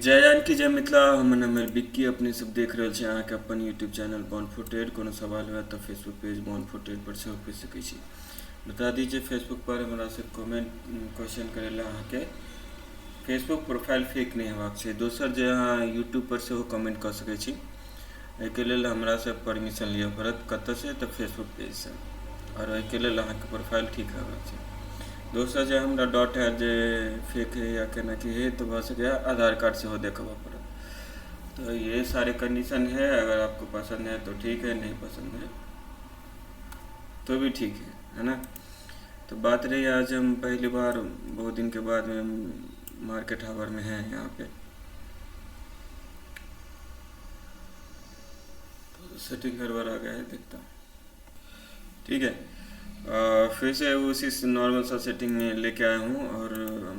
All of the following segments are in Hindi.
जय जानकी जय मिथिला। हमन हमर बिक्की अपने सब देख रहल छी अहाँके अपन YouTube channel born for trade. कोनो सवाल हुआ तो Facebook page born for trade पर सेहो पूछ सकै छी। बता दीजिए फेसबुक पर हमरा से कमेंट क्वेश्चन करेला अहाँके फेसबुक प्रोफाइल फेक नहीं हेबाक छै। दोसर जे अहाँ यूट्यूब पर सेहो कमेंट कऽ सकै छी। एहिके लेल हमरा से परमिशन लिअ पड़त। कतऽ से तऽ फेसबुक पेज से। और एहिके लेल अहाँके प्रोफाइल ठीक हेबाक छै। दोसर जो हमरा डॉट है जे फेक है या केना कि है तो भऽ सके आधार कार्ड से हो देखबा पड़त। तो ये सारे कंडीशन है। अगर आपको पसंद है तो ठीक है, नहीं पसंद है तो भी ठीक है ना। तो बात रही आज हम पहली बार बहुत दिन के बाद में मार्केट हावर में हैं यहाँ पे। तो सेटिंग गड़बड़ आ गया है, देखता हूँ। ठीक है, फिर से उसी नॉर्मल सा सेटिंग में लेके आया हूँ। और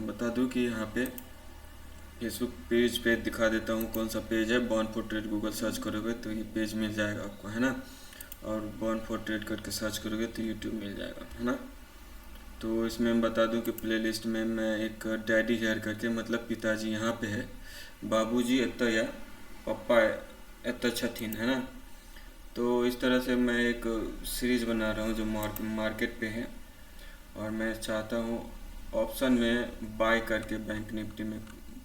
बता दूँ कि यहाँ पे फेसबुक पेज पे दिखा देता हूँ कौन सा पेज है। Born for trade Google search करोगे तो ये पेज मिल जाएगा आपको, है ना। और बॉर्न फॉर ट्रेड करके सर्च करोगे तो यूट्यूब मिल जाएगा, है ना। तो इसमें मैं बता दूं कि प्लेलिस्ट में मैं एक डैडी हेयर करके, मतलब पिताजी यहाँ पे है, बाबूजी एत या पप्पा एत छथिन, है ना। तो इस तरह से मैं एक सीरीज़ बना रहा हूँ जो मार्केट पे है। और मैं चाहता हूँ ऑप्शन में बाय करके बैंक निफ्टी में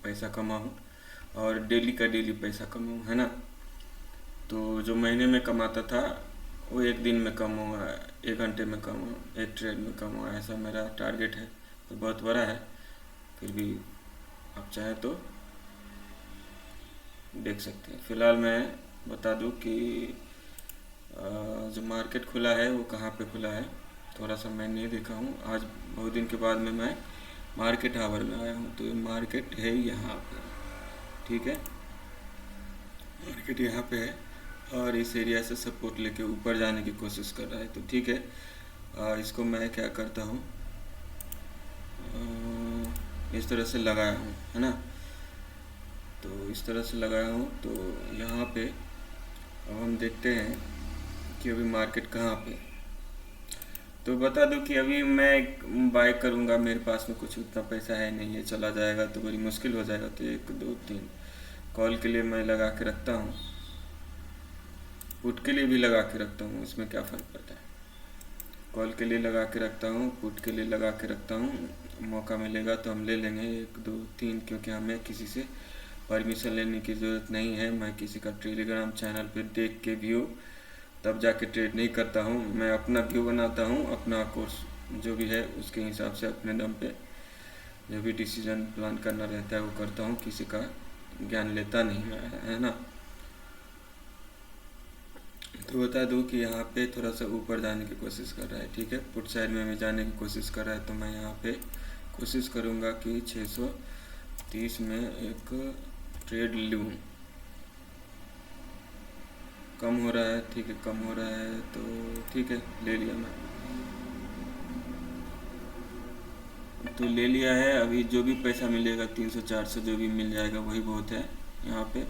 पैसा कमाऊँ और डेली का डेली पैसा कमाऊँ, है ना। तो जो महीने में कमाता था वो एक दिन में कमाऊँगा, एक घंटे में कमाऊँ, एक ट्रेड में कमाऊँ, ऐसा मेरा टारगेट है। तो बहुत बड़ा है, फिर भी आप चाहें तो देख सकते हैं। फ़िलहाल मैं बता दूं कि जो मार्केट खुला है वो कहाँ पे खुला है, थोड़ा सा मैं नहीं देखा हूँ। आज बहुत दिन के बाद में मैं मार्केट हावर में आया हूँ। तो ये मार्केट है यहाँ पे, ठीक है, मार्केट यहाँ पे है। और इस एरिया से सपोर्ट लेके ऊपर जाने की कोशिश कर रहा है। तो ठीक है, इसको मैं क्या करता हूँ, इस तरह से लगाया हूँ, है ना। तो इस तरह से लगाया हूँ। तो यहाँ पे अब हम देखते हैं कि अभी मार्केट कहाँ पे। तो बता दूं कि अभी मैं बाय करूँगा, मेरे पास में कुछ उतना पैसा है नहीं है, चला जाएगा तो बड़ी मुश्किल हो जाएगा। तो 1 2 3 कॉल के लिए मैं लगा के रखता हूँ, पुट के लिए भी लगा के रखता हूँ, इसमें क्या फ़र्क पड़ता है। कॉल के लिए लगा के रखता हूँ, पुट के लिए लगा के रखता हूँ। मौका मिलेगा तो हम ले लेंगे 1 2 3, क्योंकि हमें किसी से परमिशन लेने की ज़रूरत नहीं है। मैं किसी का टेलीग्राम चैनल पर देख के व्यू तब जाके ट्रेड नहीं करता हूँ। मैं अपना व्यू बनाता हूँ, अपना कोर्स जो भी है उसके हिसाब से अपने दम पे जो भी डिसीजन प्लान करना रहता है वो करता हूँ। किसी का ज्ञान लेता नहीं है ना। तो बता दूँ कि यहाँ पे थोड़ा सा ऊपर जाने की कोशिश कर रहा है, ठीक है, पुट साइड में भी जाने की कोशिश कर रहा है। तो मैं यहाँ पे कोशिश करूँगा कि 630 में एक ट्रेड लूँ। कम हो रहा है, ठीक है, कम हो रहा है तो ठीक है, ले लिया मैं। तो ले लिया है। अभी जो भी पैसा मिलेगा 300 400 जो भी मिल जाएगा वही बहुत है यहाँ पे।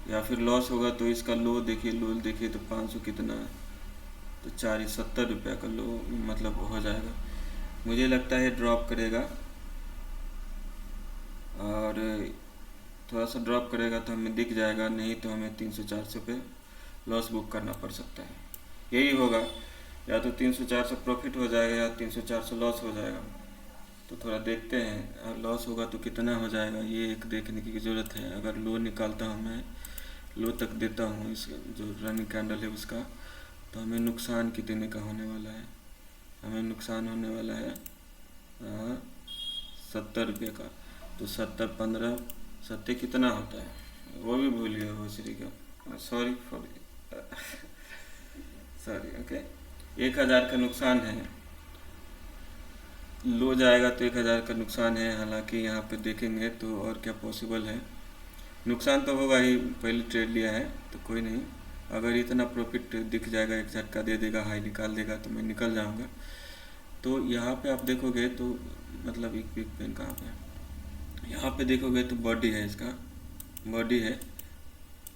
या फिर लॉस होगा तो इसका लो देखिए तो 500 कितना है, तो 70 रुपये का लो मतलब हो जाएगा। मुझे लगता है ड्रॉप करेगा, और थोड़ा सा ड्रॉप करेगा तो हमें दिख जाएगा, नहीं तो हमें 300 400 पे लॉस बुक करना पड़ सकता है। यही होगा, या तो 300 400 प्रॉफिट हो जाएगा या 300 400 लॉस हो जाएगा। तो थोड़ा देखते हैं, लॉस होगा तो कितना हो जाएगा ये एक देखने की ज़रूरत है। अगर लो निकालता हूँ मैं, लो तक देता हूँ इस जो रनिंग कैंडल है उसका, तो हमें नुकसान कितने का होने वाला है। हमें नुकसान होने वाला है 70 रुपये का। तो 70 15 70 कितना होता है वो भी भूल गया हो श्री का, सॉरी फॉर सॉरी, ओके। 1000 का नुकसान है, लो जाएगा तो 1000 का नुकसान है। हालांकि यहाँ पे देखेंगे तो और क्या पॉसिबल है, नुकसान तो होगा ही, पहले ट्रेड लिया है तो कोई नहीं। अगर इतना प्रॉफिट दिख जाएगा, एक झटका दे देगा, हाई निकाल देगा तो मैं निकल जाऊंगा। तो यहाँ पे आप देखोगे तो मतलब एक बिग पेन कहाँ पे है, यहाँ पे देखोगे तो बॉडी है, इसका बॉडी है।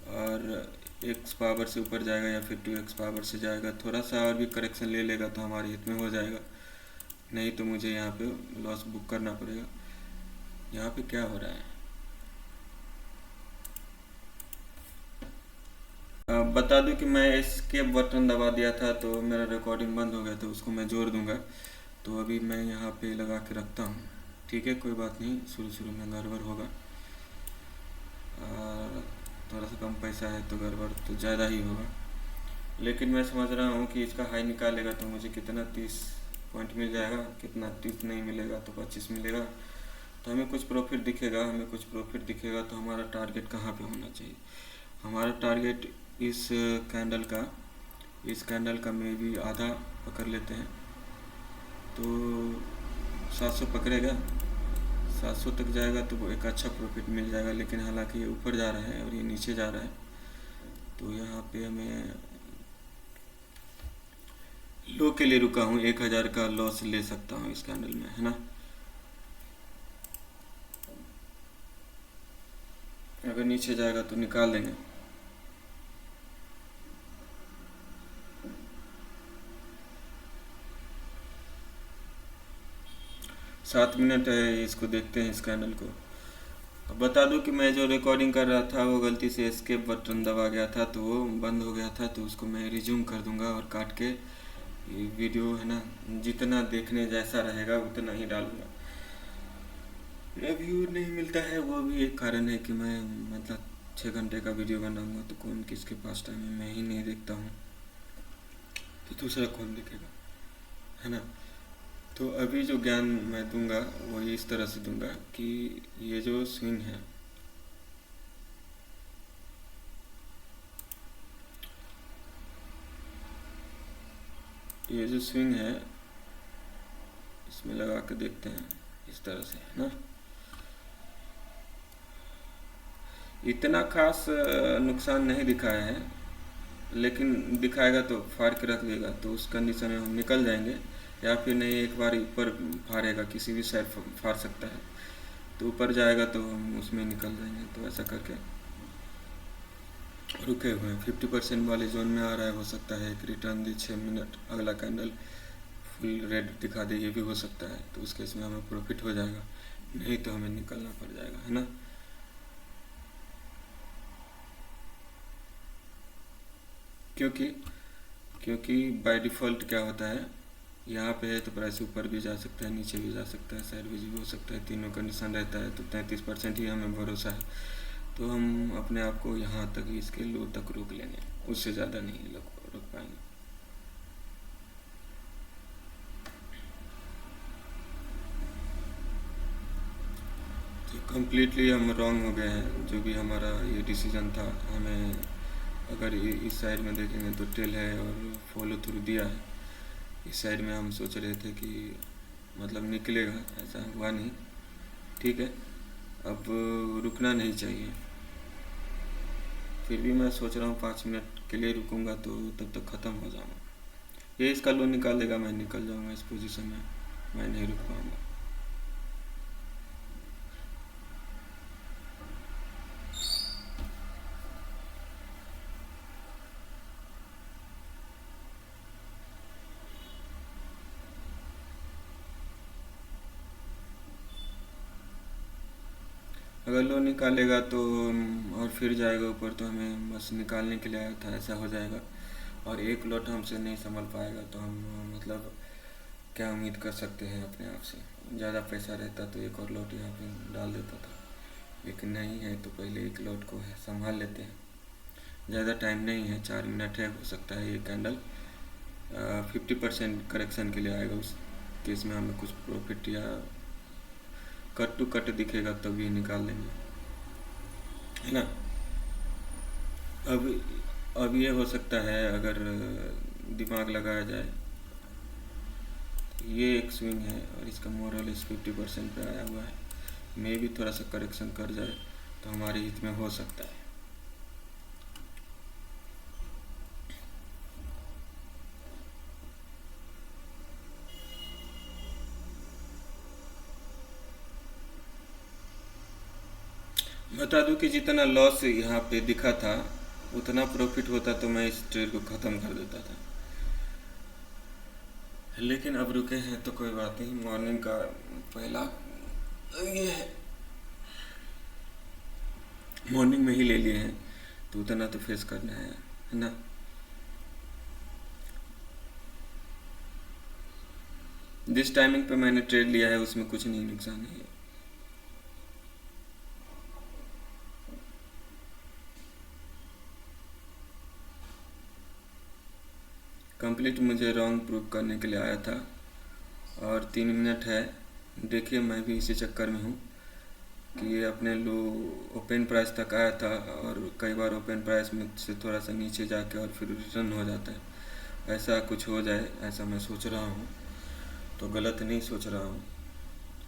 और एक्स पावर से ऊपर जाएगा या फिर 2x पावर से जाएगा, थोड़ा सा और भी करेक्शन ले लेगा तो हमारे हित में हो जाएगा, नहीं तो मुझे यहाँ पे लॉस बुक करना पड़ेगा। यहाँ पे क्या हो रहा है, बता दूं कि मैं एस्केप बटन दबा दिया था तो मेरा रिकॉर्डिंग बंद हो गया था, उसको मैं जोड़ दूंगा। तो अभी मैं यहाँ पे लगा के रखता हूँ, ठीक है, कोई बात नहीं, शुरू शुरू में गड़बड़ होगा। थोड़ा सा कम पैसा है तो गड़बड़ तो ज़्यादा ही होगा, लेकिन मैं समझ रहा हूँ कि इसका हाई निकालेगा तो मुझे कितना 30 पॉइंट मिल जाएगा, कितना 30 नहीं मिलेगा तो 25 मिलेगा, तो हमें कुछ प्रॉफिट दिखेगा। हमें कुछ प्रॉफिट दिखेगा तो हमारा टारगेट कहाँ पे होना चाहिए? हमारा टारगेट इस कैंडल का में भी आधा पकड़ लेते हैं तो 700 पकड़ेगा, 700 तक जाएगा तो एक अच्छा प्रॉफिट मिल जाएगा। लेकिन हालांकि ये ऊपर जा रहा है और ये नीचे जा रहा है, तो यहाँ पे हमें लो के लिए रुका हूँ, 1000 का लॉस ले सकता हूँ इस कैंडल में, है ना। अगर नीचे जाएगा तो निकाल देंगे। सात मिनट है, इसको देखते हैं इस कैंडल को। अब बता दूं कि मैं जो रिकॉर्डिंग कर रहा था वो गलती से एस्केप बटन दबा गया था तो वो बंद हो गया था, तो उसको मैं रिज्यूम कर दूंगा और काट के ये वीडियो, है ना, जितना देखने जैसा रहेगा उतना ही डालूंगा। व्यू नहीं मिलता है वो भी एक कारण है कि मैं मतलब 6 घंटे का वीडियो बनाऊंगा तो कौन किसके पास टाइम है, मैं ही नहीं देखता हूँ तो दूसरा कौन देखेगा, है ना। तो अभी जो ज्ञान मैं दूंगा वो इस तरह से दूंगा कि ये जो स्विंग है, ये जो स्विंग है इसमें लगा के देखते हैं इस तरह से, है ना। इतना खास नुकसान नहीं दिखाया है, लेकिन दिखाएगा तो फाड़ के रख देगा, तो उस कंडीशन में हम निकल जाएंगे। या फिर नहीं, एक बार ऊपर फाड़ेगा, किसी भी साइड फाड़ सकता है, तो ऊपर जाएगा तो हम उसमें निकल जाएंगे। तो ऐसा करके रुके हुए हैं 50% वाले जोन में आ रहा है। हो सकता है एक रिटर्न दे 6 मिनट, अगला कैंडल फुल रेड दिखा दे, ये भी हो सकता है। तो उस केस में हमें प्रॉफिट हो जाएगा, नहीं तो हमें निकलना पड़ जाएगा, है ना। क्योंकि क्योंकि बाय डिफ़ॉल्ट क्या होता है, यहाँ पे है तो प्राइस ऊपर भी जा सकता है, नीचे भी जा सकता है, साइड भी हो सकता है, तीनों कंडीशन रहता है। तो 33% ही हमें भरोसा है, तो हम अपने आप को यहाँ तक ही, इसके लो तक रोक लेंगे, उससे ज़्यादा नहीं रोक पाएंगे। तो कम्प्लीटली हम रॉन्ग हो गए हैं। जो भी हमारा ये डिसीजन था, हमें अगर इस साइड में देखेंगे तो टेल है और फॉलो थ्रू दिया है। इस साइड में हम सोच रहे थे कि मतलब निकलेगा, ऐसा हुआ नहीं, ठीक है। अब रुकना नहीं चाहिए, फिर भी मैं सोच रहा हूँ 5 मिनट के लिए रुकूंगा तो तब तक ख़त्म हो जाऊँगा। ये इसका लो निकालेगा, मैं निकल जाऊँगा इस पोजीशन में, मैं नहीं रुक पाऊँगा। अगर लो निकालेगा तो और फिर जाएगा ऊपर, तो हमें बस निकालने के लिए आया था, ऐसा हो जाएगा। और एक लॉट हमसे नहीं संभल पाएगा तो हम मतलब क्या उम्मीद कर सकते हैं अपने आप से। ज़्यादा पैसा रहता तो एक और लॉट यहाँ पे डाल देता था, लेकिन नहीं है तो पहले एक लॉट को है संभाल लेते हैं। ज़्यादा टाइम नहीं है, 4 मिनट है। हो सकता है ये कैंडल 50% करेक्शन के लिए आएगा, उस केस में हमें कुछ प्रॉफिट या कट टू कट दिखेगा तभी निकाल लेंगे, है ना। अब ये हो सकता है अगर दिमाग लगाया जाए, ये एक स्विंग है और इसका मोरल इस 50% पे आया हुआ है, मे भी थोड़ा सा करेक्शन कर जाए तो हमारे हित में हो सकता है। बता दूं कि जितना लॉस यहाँ पे दिखा था उतना प्रॉफिट होता तो मैं इस ट्रेड को ख़त्म कर देता था, लेकिन अब रुके हैं तो कोई बात नहीं। मॉर्निंग का पहला ये है, मॉर्निंग में ही ले लिए हैं तो उतना तो फेस करना है। है ना। जिस टाइमिंग पे मैंने ट्रेड लिया है उसमें कुछ नहीं नुकसान है। कंप्लीट मुझे रॉन्ग प्रूव करने के लिए आया था और 3 मिनट है। देखिए मैं भी इसी चक्कर में हूँ कि ये अपने लो ओपन प्राइस तक आया था और कई बार ओपन प्राइस में से थोड़ा सा नीचे जाके और फिर रिटर्न हो जाता है। ऐसा कुछ हो जाए ऐसा मैं सोच रहा हूँ, तो गलत नहीं सोच रहा हूँ।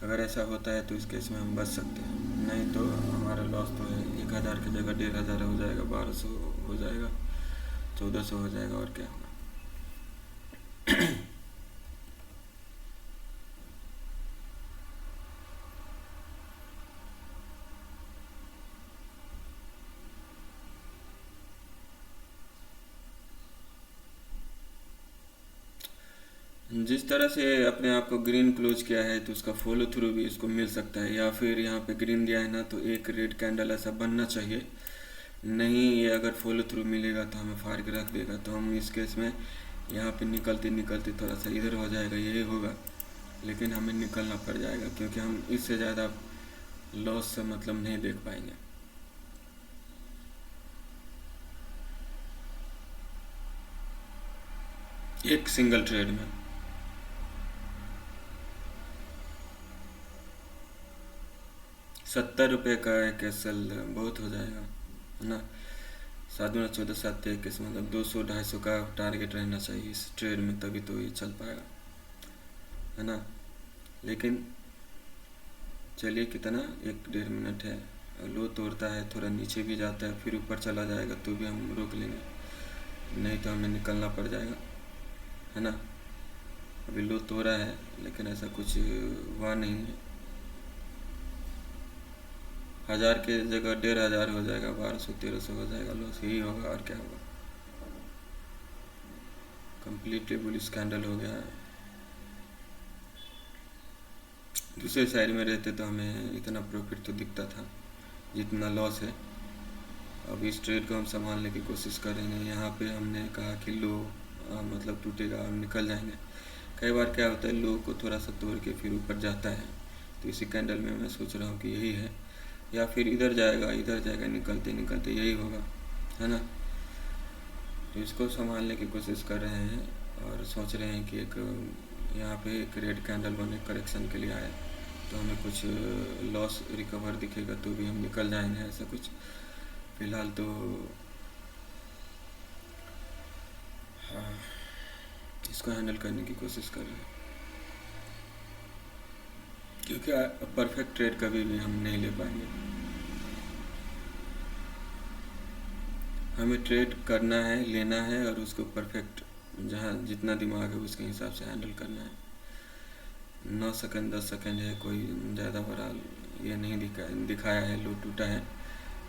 अगर ऐसा होता है तो इस केस में हम बच सकते हैं, नहीं तो हमारा लॉस तो है। 1,000 की जगह 1,500 हो जाएगा, 1,200 हो जाएगा, 1,400 हो जाएगा और क्या होगा। जिस तरह से अपने आप को ग्रीन क्लोज किया है तो उसका फॉलो थ्रू भी इसको मिल सकता है, या फिर यहाँ पे ग्रीन दिया है ना तो एक रेड कैंडल ऐसा बनना चाहिए। नहीं, ये अगर फॉलो थ्रू मिलेगा तो हमें फाड़ के रख देगा, तो हम इस केस में यहाँ पे निकलते निकलते थोड़ा सा इधर हो जाएगा, यही होगा। लेकिन हमें निकलना पड़ जाएगा क्योंकि हम इससे ज़्यादा लॉस से मतलब नहीं देख पाएंगे। एक सिंगल ट्रेड में 70 रुपये का एक एसएल बहुत हो जाएगा, है ना। 7×14 7 21 मतलब 200-250 का टारगेट रहना चाहिए इस ट्रेड में, तभी तो ये चल पाएगा, है ना। लेकिन चलिए कितना 1-1.5 मिनट है, लो तोड़ता है, थोड़ा नीचे भी जाता है, फिर ऊपर चला जाएगा तो भी हम रोक लेंगे, नहीं तो हमें निकलना पड़ जाएगा, है ना। अभी लो तोड़ा है लेकिन ऐसा कुछ हुआ नहीं है। 1,000 के जगह 1,500 हो जाएगा, 1,200-1,300 हो जाएगा लॉस, यही होगा और क्या होगा। कम्प्लीटली बुलिश कैंडल हो गया है। दूसरे साइड में रहते तो हमें इतना प्रॉफिट तो दिखता था जितना लॉस है। अब इस ट्रेड को हम संभालने की कोशिश करेंगे। यहाँ पे हमने कहा कि लो मतलब टूटेगा, हम निकल जाएंगे। कई बार क्या होता है, लो को थोड़ा सा तोड़ के फिर ऊपर जाता है, तो इसी कैंडल में मैं सोच रहा हूँ कि यही है, या फिर इधर जाएगा इधर जाएगा, निकलते निकलते यही होगा, है ना। तो इसको संभालने की कोशिश कर रहे हैं और सोच रहे हैं कि एक यहाँ पे एक रेड कैंडल बने करेक्शन के लिए आए तो हमें कुछ लॉस रिकवर दिखेगा तो भी हम निकल जाएंगे। ऐसा कुछ फिलहाल तो हाँ, इसको हैंडल करने की कोशिश कर रहे हैं क्योंकि परफेक्ट ट्रेड कभी भी हम नहीं ले पाएंगे। हमें ट्रेड करना है, लेना है और उसको परफेक्ट जहाँ जितना दिमाग है उसके हिसाब से हैंडल करना है। 9 सेकंड 10 सेकंड है, कोई ज़्यादा बड़ा ये नहीं दिखाया है, लो टूटा है।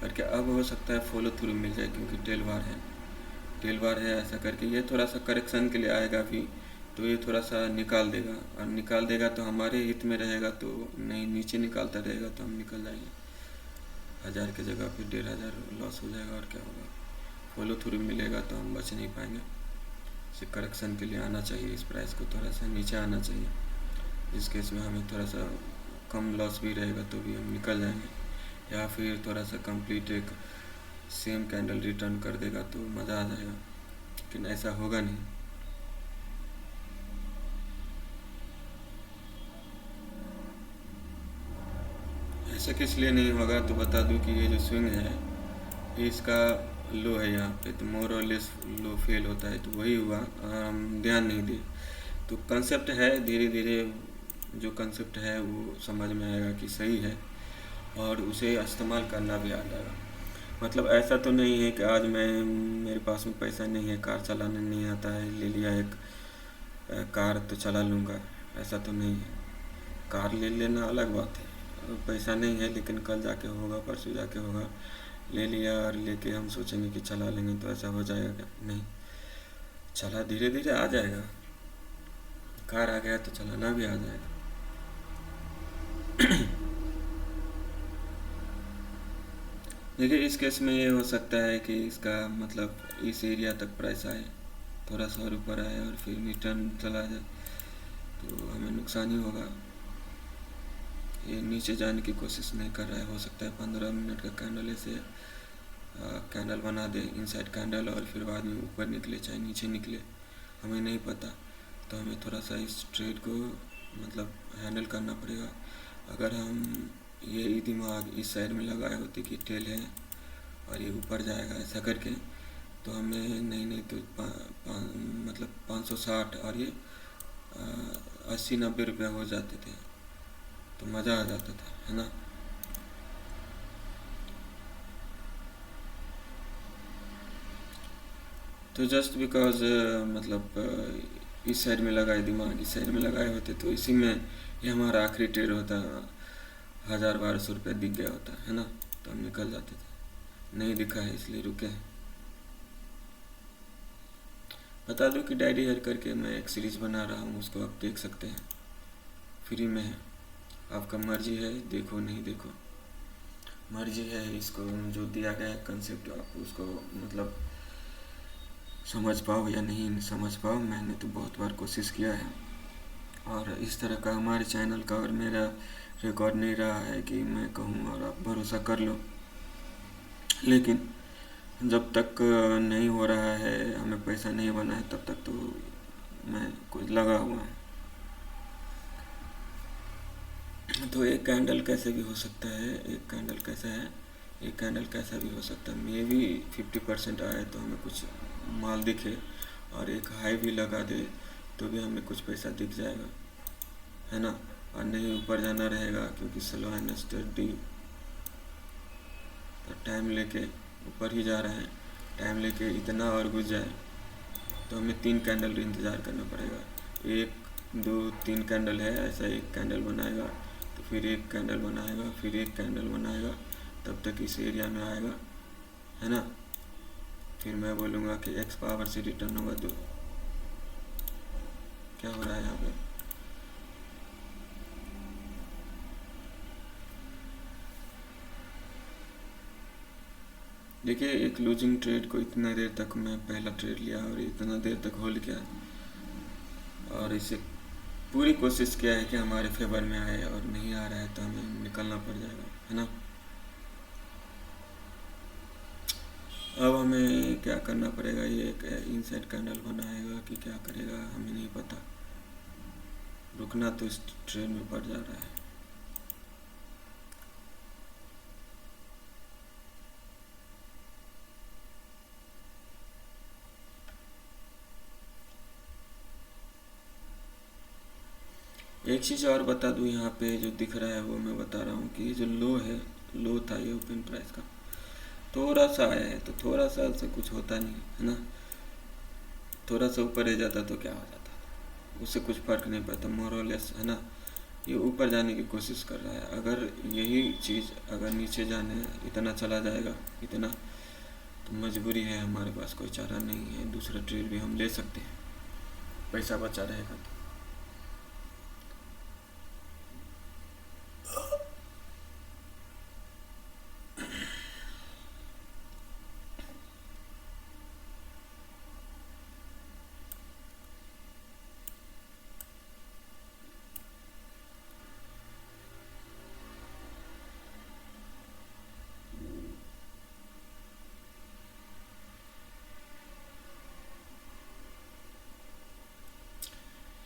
और क्या अब हो सकता है फॉलो थ्रू मिल जाए क्योंकि टेल बार है ऐसा करके ये थोड़ा सा करेक्शन के लिए आएगा भी, तो ये थोड़ा सा निकाल देगा, और निकाल देगा तो हमारे हित में रहेगा, तो नहीं नीचे निकालता रहेगा तो हम निकल जाएंगे। 1,000 की जगह फिर 1,500 लॉस हो जाएगा और क्या होगा। फॉलो थ्रू मिलेगा तो हम बच नहीं पाएंगे। इसे करेक्शन के लिए आना चाहिए, इस प्राइस को थोड़ा सा नीचे आना चाहिए, जिस केस में हमें थोड़ा सा कम लॉस भी रहेगा तो भी हम निकल जाएंगे। या फिर थोड़ा सा कंप्लीट एक सेम कैंडल रिटर्न कर देगा तो मज़ा आ जाएगा, लेकिन ऐसा होगा नहीं। ऐसा किस लिए नहीं होगा तो बता दूं कि ये जो स्विंग है ये इसका लो है यहाँ पे, तो मोर और लेस लो फेल होता है, तो वही हुआ, हम ध्यान नहीं दिए। तो कंसेप्ट है, धीरे धीरे जो कंसेप्ट है वो समझ में आएगा कि सही है और उसे इस्तेमाल करना भी आ जाएगा। मतलब ऐसा तो नहीं है कि आज मैं मेरे पास में पैसा नहीं है, कार चलाने नहीं आता है, ले लिया एक कार तो चला लूँगा, ऐसा तो नहीं है। कार ले लेना अलग बात है, पैसा नहीं है लेकिन कल जाके होगा, परसों जाके होगा, ले लिया और लेके हम सोचेंगे कि चला लेंगे तो ऐसा हो जाएगा क्या? नहीं, चला धीरे धीरे आ जाएगा। कार आ गया तो चलाना भी आ जाएगा। देखिए इस केस में ये हो सकता है कि इसका मतलब इस एरिया तक प्राइस आए, थोड़ा सा और ऊपर आए और फिर रिटर्न चला जाए तो हमें नुकसान ही होगा। ये नीचे जाने की कोशिश नहीं कर रहा है। हो सकता है 15 मिनट का कैंडल ऐसे कैंडल बना दे, इनसाइड कैंडल, और फिर बाद में ऊपर निकले चाहे नीचे निकले, हमें नहीं पता। तो हमें थोड़ा सा इस ट्रेड को मतलब हैंडल करना पड़ेगा। अगर हम ये दिमाग इस साइड में लगाए होते कि टेल है और ये ऊपर जाएगा ऐसा करके, तो हमें नहीं तो मतलब 560 और ये 80-90 रुपये हो जाते थे तो मज़ा आ जाता था, है ना। तो जस्ट बिकॉज इस साइड में लगाए दिमाग, इस साइड में लगाए होते तो इसी में ये हमारा आखिरी ट्रेड होता, 1000-1200 रुपये दिख गया होता, है ना, तो हम निकल जाते थे। नहीं दिखा है इसलिए रुके हैं। बता दूं कि डायरी हेयर करके मैं एक सीरीज़ बना रहा हूँ, उसको आप देख सकते हैं, फ्री में है। आपका मर्जी है, देखो नहीं देखो, मर्जी है। इसको जो दिया गया है कंसेप्ट आप उसको मतलब समझ पाओ या नहीं समझ पाओ, मैंने तो बहुत बार कोशिश किया है। और इस तरह का हमारे चैनल का और मेरा रिकॉर्ड नहीं रहा है कि मैं कहूँ और आप भरोसा कर लो। लेकिन जब तक नहीं हो रहा है, हमें पैसा नहीं बना है, तब तक तो मैं कुछ लगा हुआ हूँ। तो एक कैंडल कैसे भी हो सकता है, एक कैंडल कैसा है, एक कैंडल कैसा भी हो सकता है। मे भी 50% आए तो हमें कुछ माल दिखे, और एक हाई भी लगा दे तो भी हमें कुछ पैसा दिख जाएगा, है ना। और नहीं ऊपर जाना रहेगा क्योंकि स्लो एंड स्टडी, तो टाइम लेके ऊपर ही जा रहे हैं, टाइम लेके इतना और घुस जाए तो हमें 3 कैंडल इंतज़ार करना पड़ेगा। 1 2 3 कैंडल है, ऐसा एक कैंडल बनाएगा तो फिर एक कैंडल बनाएगा, फिर एक कैंडल बनाएगा, तब तक इस एरिया में आएगा, है ना। फिर मैं बोलूँगा कि एक्स पावर से रिटर्न होगा। तो क्या हो रहा है यहाँ पे, देखिए एक लूजिंग ट्रेड को इतना देर तक मैं पहला ट्रेड लिया और इतना देर तक होल्ड किया, और इसे पूरी कोशिश किया है कि हमारे फेवर में आए, और नहीं आ रहा है तो हमें निकलना पड़ जाएगा, है ना। अब हमें क्या करना पड़ेगा, ये एक इनसाइड कैंडल बनाएगा कि क्या करेगा हमें नहीं पता। रुकना तो इस ट्रेन में पड़ जा रहा है। एक चीज़ और बता दूँ, यहाँ पे जो दिख रहा है वो मैं बता रहा हूँ कि जो लो है, लो था ये ओपन प्राइस का, थोड़ा सा आया है तो थोड़ा सा से कुछ होता नहीं है ना। थोड़ा सा ऊपर रह जाता तो क्या हो जाता, उससे कुछ फ़र्क नहीं पड़ता, मोर और लेस, है ना। ये ऊपर जाने की कोशिश कर रहा है, अगर यही चीज़ अगर नीचे जाने इतना चला जाएगा इतना, तो मजबूरी है, हमारे पास कोई चारा नहीं है, दूसरा ट्रेड भी हम ले सकते हैं, पैसा बचा रहेगा तो।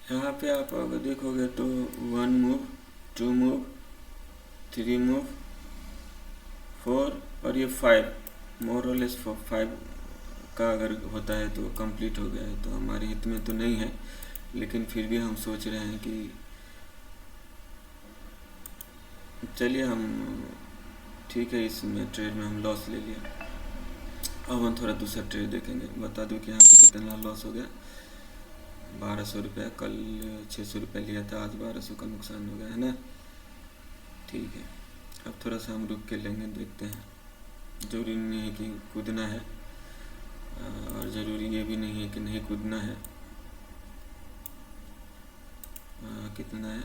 यहाँ पे आप अगर देखोगे तो 1 मूव, 2 मूव, 3 मूव, 4 और ये 5, मोर और लेस 5 का अगर होता है तो कंप्लीट हो गया है। तो हमारे हित में तो नहीं है, लेकिन फिर भी हम सोच रहे हैं कि चलिए हम, ठीक है, इसमें ट्रेड में हम लॉस ले लिया। अब हम थोड़ा दूसरा ट्रेड देखेंगे। बता दूं कि यहाँ पे कितना लॉस हो गया, 1200 रुपये। कल 600 रुपये लिया था, आज 1200 का नुकसान हो गया, है ना। ठीक है, अब थोड़ा सा हम रुक के लेंगे, देखते हैं। ज़रूरी नहीं है कि कूदना है, और ज़रूरी ये भी नहीं है कि नहीं कूदना है। कितना है,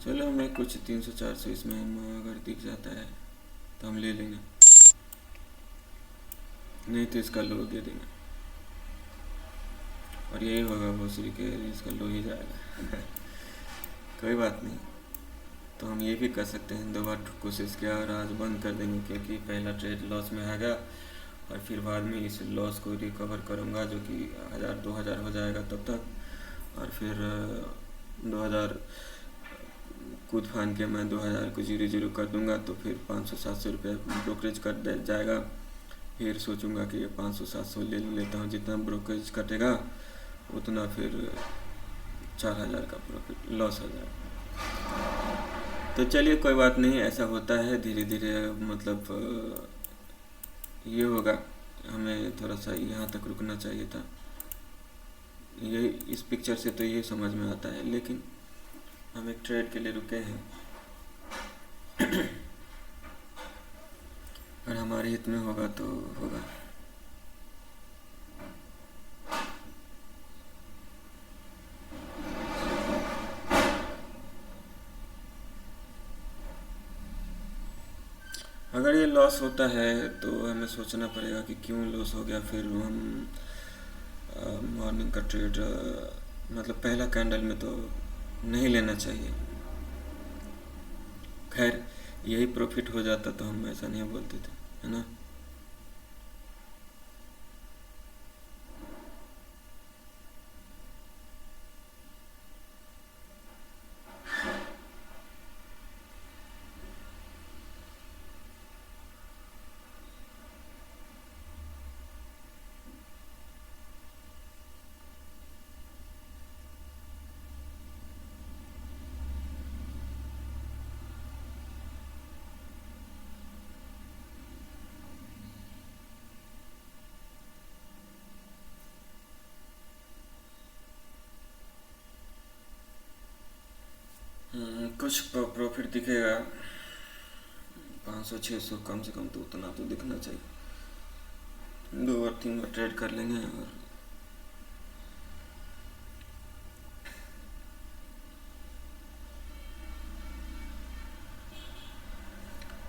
चलो हमें कुछ 300-400 इसमें अगर दिख जाता है तो हम ले लेंगे, नहीं तो इसका लो दे देंगे। और यही होगा भोसरी के, इसका लो ही जाएगा। कोई बात नहीं, तो हम ये भी कर सकते हैं, 2 बार कोशिश किया और आज बंद कर देंगे, क्योंकि पहला ट्रेड लॉस में आ गया और फिर बाद में इस लॉस को रिकवर करूँगा, जो कि 1000-2000 हो जाएगा तब तक। और फिर 2000 कूद फान के मैं 2000 को 0-0 कर दूंगा, तो फिर 500-700 रुपये ब्रोकरेज कट जाएगा। फिर सोचूंगा कि ये 500-700 ले लेता हूँ, जितना ब्रोकरेज कटेगा उतना फिर 4000 का प्रॉफिट लॉस हो जाएगा। तो चलिए कोई बात नहीं, ऐसा होता है धीरे धीरे, मतलब ये होगा। हमें थोड़ा सा यहाँ तक रुकना चाहिए था, ये इस पिक्चर से तो ये समझ में आता है, लेकिन हम एक ट्रेड के लिए रुके हैं और हमारे हित में होगा तो होगा। अगर ये लॉस होता है तो हमें सोचना पड़ेगा कि क्यों लॉस हो गया। फिर हम मॉर्निंग का ट्रेड मतलब पहला कैंडल में तो नहीं लेना चाहिए। खैर यही प्रॉफिट हो जाता तो हम ऐसा नहीं बोलते थे, है ना। कुछ प्रॉफिट दिखेगा, 500-600 कम से कम, तो उतना तो दिखना चाहिए। 2 और 3 बार ट्रेड कर लेंगे और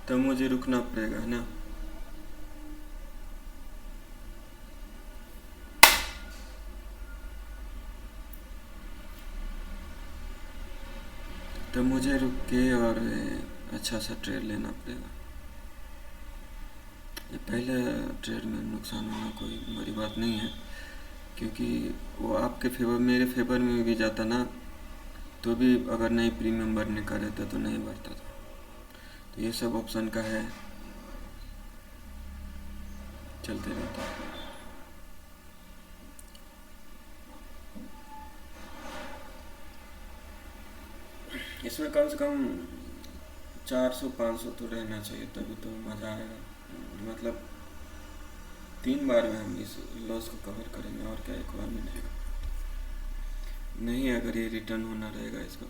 तो मुझे रुकना पड़ेगा, है ना। तो मुझे रुक के और अच्छा सा ट्रेड लेना पड़ेगा। ये पहले ट्रेड में नुकसान होना कोई बड़ी बात नहीं है, क्योंकि वो आपके फेवर मेरे फेवर में भी जाता ना, तो भी अगर नहीं प्रीमियम भरने का रहता तो नहीं भरता था। तो ये सब ऑप्शन का है, चलते रहता है। इसमें कम से कम 400-500 तो रहना चाहिए, तभी तो मज़ा आएगा। मतलब 3 बार में हम इस लॉस को कवर करेंगे, और क्या एक बार मिलेगा नहीं। अगर ये रिटर्न होना रहेगा इसका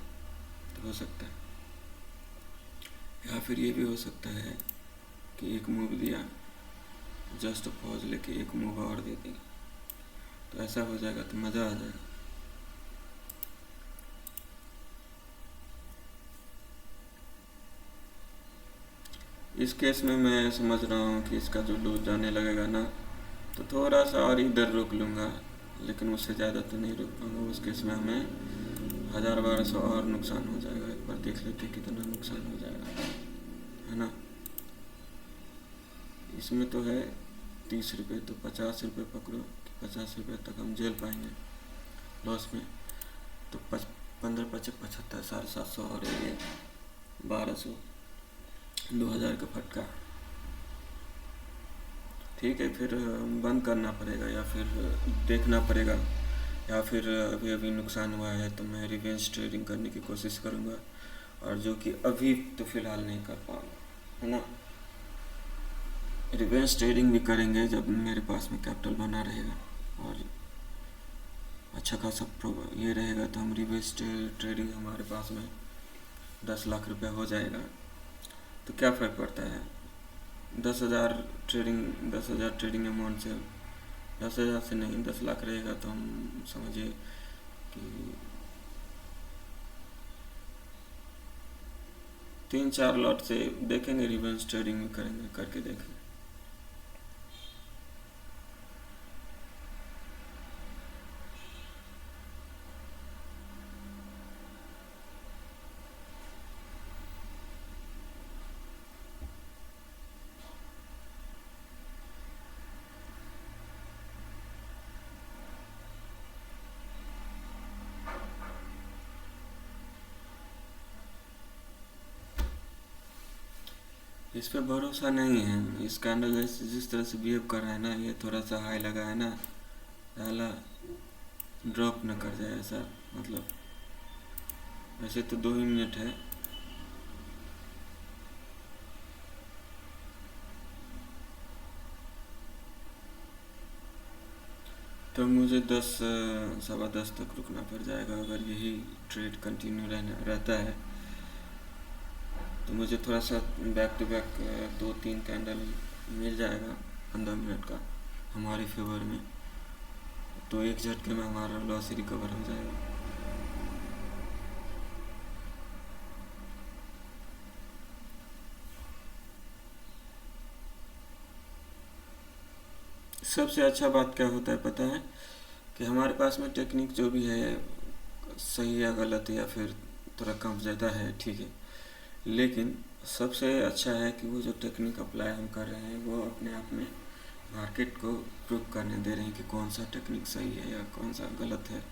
तो हो सकता है, या फिर ये भी हो सकता है कि एक मूव दिया, जस्ट पॉज लेके एक मूव और दे देंगे, तो ऐसा हो जाएगा तो मज़ा आ जाएगा। इस केस में मैं समझ रहा हूँ कि इसका जो लूज जाने लगेगा ना, तो थोड़ा सा और इधर रोक लूँगा, लेकिन उससे ज़्यादा तो नहीं रोक पाऊँगा। उस केस में हमें 1000-1200 और नुकसान हो जाएगा। एक बार देख लेते कितना नुकसान हो जाएगा, है ना। इसमें तो है 30 रुपये, तो 50 रुपये पकड़ो कि 50 रुपये तक हम झेल पाएंगे लॉस में। तो 15-25-75 750 और ये 1200, 2000 का फटका। ठीक है, फिर बंद करना पड़ेगा या फिर देखना पड़ेगा, या फिर अभी नुकसान हुआ है तो मैं रिवेंज ट्रेडिंग करने की कोशिश करूँगा, और जो कि अभी तो फ़िलहाल नहीं कर पाऊँगा, है ना। रिवेंज ट्रेडिंग भी करेंगे जब मेरे पास में कैपिटल बना रहेगा और अच्छा खासा ये रहेगा, तो हम रिवेंज ट्रेडिंग हमारे पास में 10 लाख रुपया हो जाएगा तो क्या फ़र्क पड़ता है। 10,000 ट्रेडिंग अमाउंट से, 10,000 से नहीं 10 लाख रहेगा, तो हम समझिए कि 3-4 लॉट से देखेंगे, रिवर्स ट्रेडिंग में करेंगे, करके देखेंगे। इस पे भरोसा नहीं है। इस कैंडल जिस तरह से बिहेव कर रहा है ना, ये थोड़ा सा हाई लगा है ना, साला ड्रॉप न कर जाए ऐसा, मतलब वैसे तो 2 ही मिनट है। तो मुझे 10 सवा 10 तक रुकना पड़ जाएगा। अगर यही ट्रेड कंटिन्यू रहता है तो मुझे थोड़ा सा बैक टू बैक 2-3 कैंडल मिल जाएगा 15 मिनट का हमारे फेवर में, तो एक झटके में हमारा लॉस रिकवर हो जाएगा। सबसे अच्छा बात क्या होता है पता है, कि हमारे पास में टेक्निक जो भी है सही या गलत है या फिर थोड़ा कम ज़्यादा है, ठीक है, लेकिन सबसे अच्छा है कि वो जो टेक्निक अप्लाई हम कर रहे हैं वो अपने आप में मार्केट को प्रूव करने दे रहे हैं कि कौन सा टेक्निक सही है या कौन सा गलत है,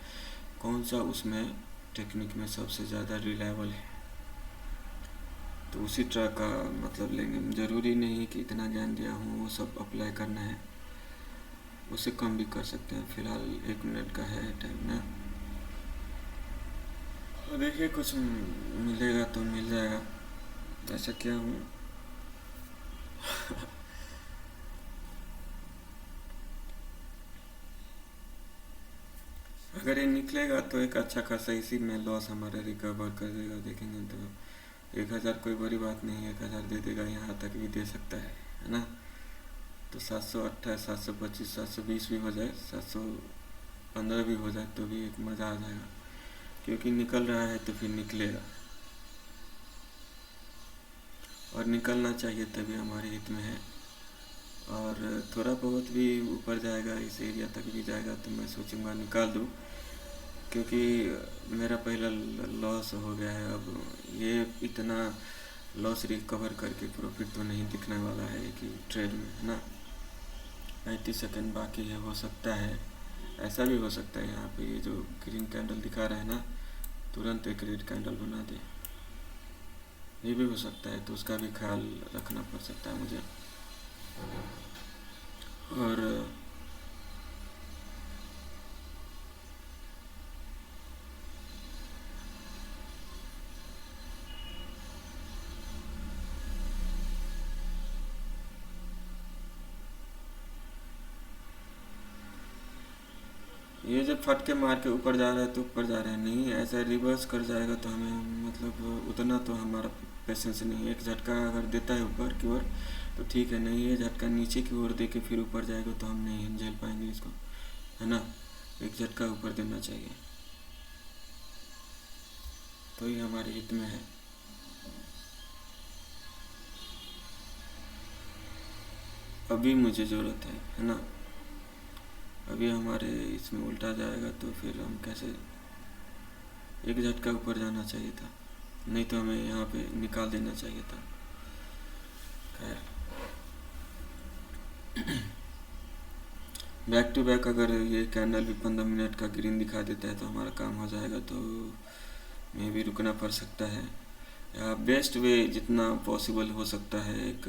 कौन सा उसमें टेक्निक में सबसे ज़्यादा रिलायबल है। तो उसी तरह का मतलब लेंगे। ज़रूरी नहीं कि इतना ज्ञान दिया हूँ वो सब अप्लाई करना है, उससे कम भी कर सकते हैं। फ़िलहाल 1 मिनट का है टाइम ना, और देखिए कुछ मिलेगा तो मिल जाएगा। ऐसा क्या हूँ अगर ये निकलेगा तो एक अच्छा खासा इसी में लॉस हमारा रिकवर कर देगा। देखेंगे तो 1000 कोई बड़ी बात नहीं है, 1000 दे देगा, यहाँ तक भी दे सकता है ना। तो 728, 725, 720 भी हो जाए, 715 भी हो जाए तो भी एक मज़ा आ जाएगा, क्योंकि निकल रहा है तो फिर निकलेगा और निकलना चाहिए, तभी हमारे हित में है। और थोड़ा बहुत भी ऊपर जाएगा, इस एरिया तक भी जाएगा तो मैं सोचूंगा निकाल दूँ, क्योंकि मेरा पहला लॉस हो गया है। अब ये इतना लॉस रिकवर करके प्रॉफिट तो नहीं दिखने वाला है कि ट्रेड में, है ना। 35 सेकेंड बाकी है, हो सकता है ऐसा भी हो सकता है यहाँ पे ये जो ग्रीन कैंडल दिखा रहा है ना, तुरंत एक रेड कैंडल बना दे, ये भी हो सकता है, तो उसका भी ख्याल रखना पड़ सकता है मुझे। और ये जब फट के मार के ऊपर जा रहा है तो ऊपर जा रहा है, नहीं ऐसा रिवर्स कर जाएगा तो हमें मतलब उतना तो हमारा पेशेंस नहीं है। एक झटका अगर देता है ऊपर की ओर तो ठीक है, नहीं ये झटका नीचे की ओर दे के फिर ऊपर जाएगा तो हम नहीं झेल पाएंगे इसको, है ना। एक झटका ऊपर देना चाहिए, तो ये हमारे हित में है। अभी मुझे ज़रूरत है ना। अभी हमारे इसमें उल्टा जाएगा तो फिर हम कैसे, एक झटका ऊपर जाना चाहिए था, नहीं तो हमें यहाँ पे निकाल देना चाहिए था। खैर बैक टू बैक अगर ये कैंडल भी 15 मिनट का ग्रीन दिखा देता है तो हमारा काम हो जाएगा, तो मैं भी रुकना पड़ सकता है। या बेस्ट वे जितना पॉसिबल हो सकता है एक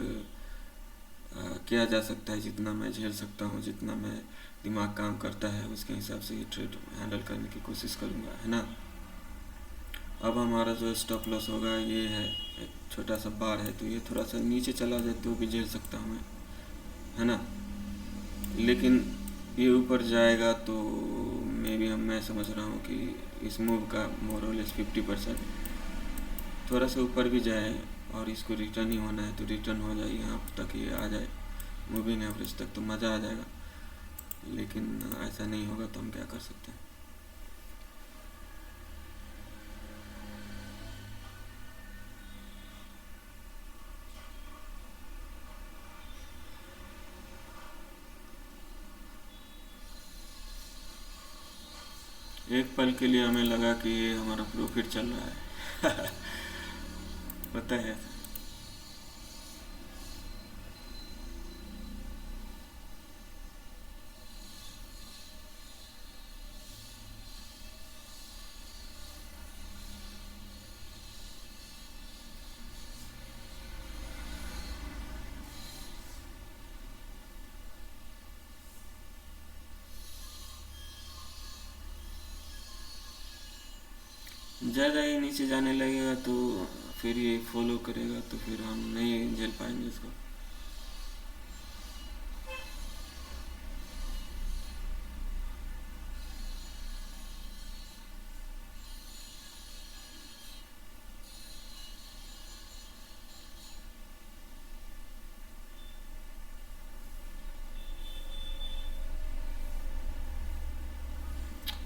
किया जा सकता है, जितना मैं झेल सकता हूँ, जितना मैं दिमाग काम करता है उसके हिसाब से ये ट्रेड हैंडल करने की कोशिश करूँगा, है ना। अब हमारा जो स्टॉप लॉस होगा ये है, एक छोटा सा बार है, तो ये थोड़ा सा नीचे चला जाए तो भी झेल सकता हूँ मैं, है ना। लेकिन ये ऊपर जाएगा तो मैं समझ रहा हूँ कि इस मूव का मोर और लेस 50% थोड़ा सा ऊपर भी जाए और इसको रिटर्न ही होना है तो रिटर्न हो जाए, यहाँ तक ये आ जाए मूविंग एवरेज तक तो मज़ा आ जाएगा। लेकिन ऐसा नहीं होगा तो हम क्या कर सकते हैं। एक पल के लिए हमें लगा कि ये हमारा प्रॉफिट चल रहा है। पता है। ज़्यादा ही नीचे जाने लगेगा तो फिर ये फॉलो करेगा तो फिर हम नहीं झेल पाएंगे इसको।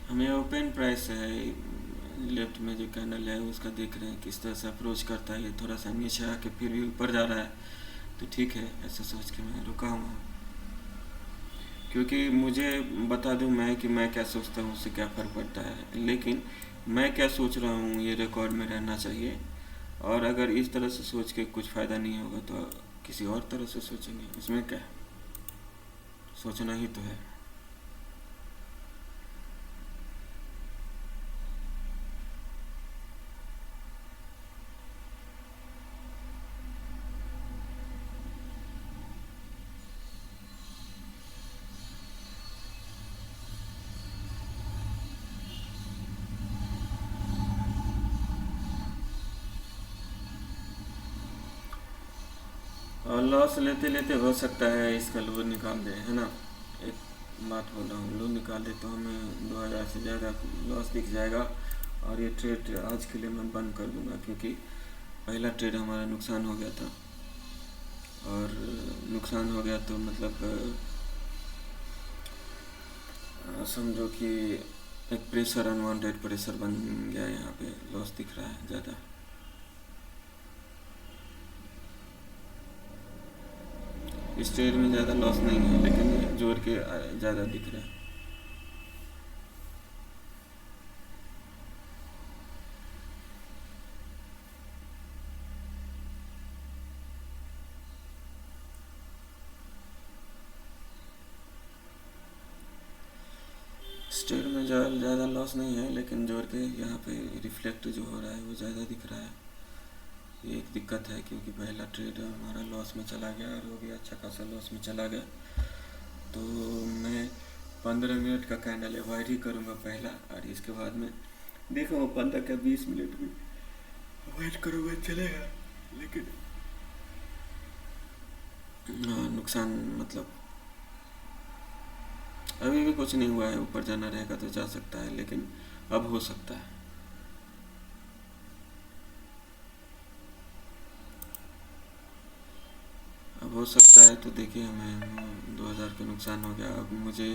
हमें ओपन प्राइस है, लेफ्ट में जो कैंडल है उसका देख रहे हैं किस तरह से अप्रोच करता है। ये थोड़ा सा नीचे आके फिर भी ऊपर जा रहा है तो ठीक है, ऐसा सोच के मैं रुका हूँ। क्योंकि मुझे बता दूं मैं कि मैं क्या सोचता हूँ उससे क्या फ़र्क पड़ता है, लेकिन मैं क्या सोच रहा हूँ ये रिकॉर्ड में रहना चाहिए। और अगर इस तरह से सोच के कुछ फ़ायदा नहीं होगा तो किसी और तरह से सोचेंगे, इसमें क्या है, सोचना ही तो है। और लॉस लेते लेते हो सकता है इसका लोन निकाल दे, है ना। एक बात बोल रहा हूँ, लोन निकाल दे तो हमें 2000 से ज़्यादा लॉस दिख जाएगा। और ये ट्रेड आज के लिए मैं बंद कर दूंगा, क्योंकि पहला ट्रेड हमारा नुकसान हो गया था। और नुकसान हो गया तो मतलब समझो कि एक प्रेशर, अनवांटेड प्रेशर बन गया। यहाँ पे लॉस दिख रहा है ज़्यादा। इस ट्रेड में ज़्यादा लॉस नहीं है, लेकिन जोड़ के ज़्यादा दिख रहा है। स्टेट में ज़्यादा लॉस नहीं है, लेकिन जोड़ के यहाँ पे रिफ्लेक्ट जो हो रहा है वो ज़्यादा दिख रहा है। ये एक दिक्कत है, क्योंकि पहला ट्रेड हमारा लॉस में चला गया और वो भी अच्छा खासा लॉस में चला गया। तो मैं 15 मिनट का कैंडल अवॉइड ही करूँगा पहला, और इसके बाद में देखो 15 का 20 मिनट भी अवॉइड करूँगा, चलेगा। लेकिन नुकसान मतलब अभी भी कुछ नहीं हुआ है। ऊपर जाना रहेगा तो जा सकता है, लेकिन अब हो सकता है। अब हो सकता है तो देखिए, हमें 2000 का नुकसान हो गया। अब मुझे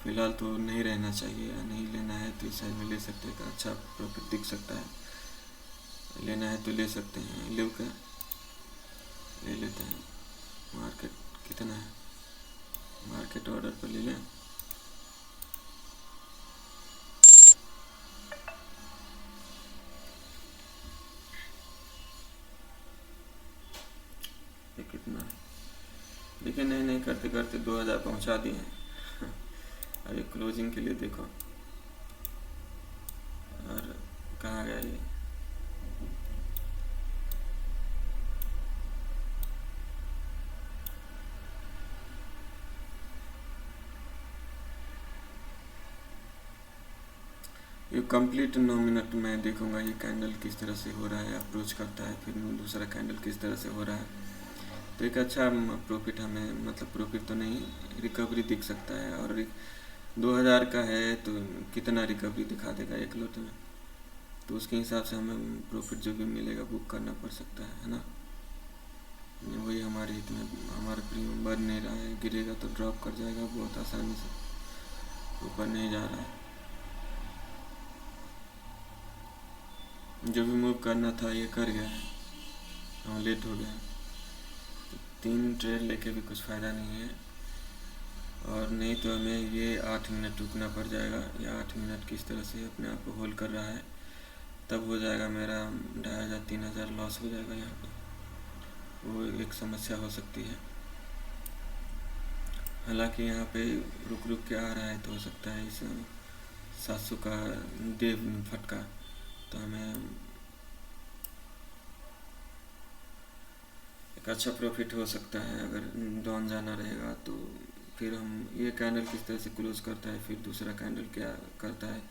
फ़िलहाल तो नहीं रहना चाहिए, या नहीं लेना है तो इस साइड में ले सकते हैं, अच्छा प्रॉफिट दिख सकता है। लेना है तो ले सकते हैं, ले क्या ले लेते हैं। मार्केट कितना है, मार्केट ऑर्डर पर ले लें। ये कितना है, देखिए नहीं करते करते 2000 पहुंचा दिए हैं। अभी क्लोजिंग के लिए देखो, और कहाँ गया ये। ये कंप्लीट 9 मिनट में देखूंगा ये कैंडल किस तरह से हो रहा है, अप्रोच करता है, फिर दूसरा कैंडल किस तरह से हो रहा है। तो एक अच्छा प्रॉफिट हमें, मतलब प्रॉफिट तो नहीं, रिकवरी दिख सकता है। और 2000 का है तो कितना रिकवरी दिखा देगा एक लोट में, तो उसके हिसाब से हमें प्रॉफिट जो भी मिलेगा बुक करना पड़ सकता है ना। वही हमारे हित में, हमारा प्रीमियम बढ़ नहीं रहा है, गिरेगा तो ड्रॉप कर जाएगा बहुत आसानी से, ऊपर नहीं जा रहा है। जो भी मूव करना था ये कर गया है, हाँ लेट हो गया। तो 3 ट्रेड लेके भी कुछ फ़ायदा नहीं है। और नहीं तो हमें ये 8 मिनट रुकना पड़ जाएगा। या 8 मिनट किस तरह से अपने आप को होल्ड कर रहा है, तब हो जाएगा मेरा 2500 3000 लॉस हो जाएगा यहाँ पे। वो एक समस्या हो सकती है। हालांकि यहाँ पे रुक रुक के आ रहा है, तो हो सकता है इस 700 का दे फटका, तो हमें एक अच्छा प्रॉफिट हो सकता है। अगर डाउन जाना रहेगा तो फिर हम ये कैंडल किस तरह से क्लोज करता है, फिर दूसरा कैंडल क्या करता है,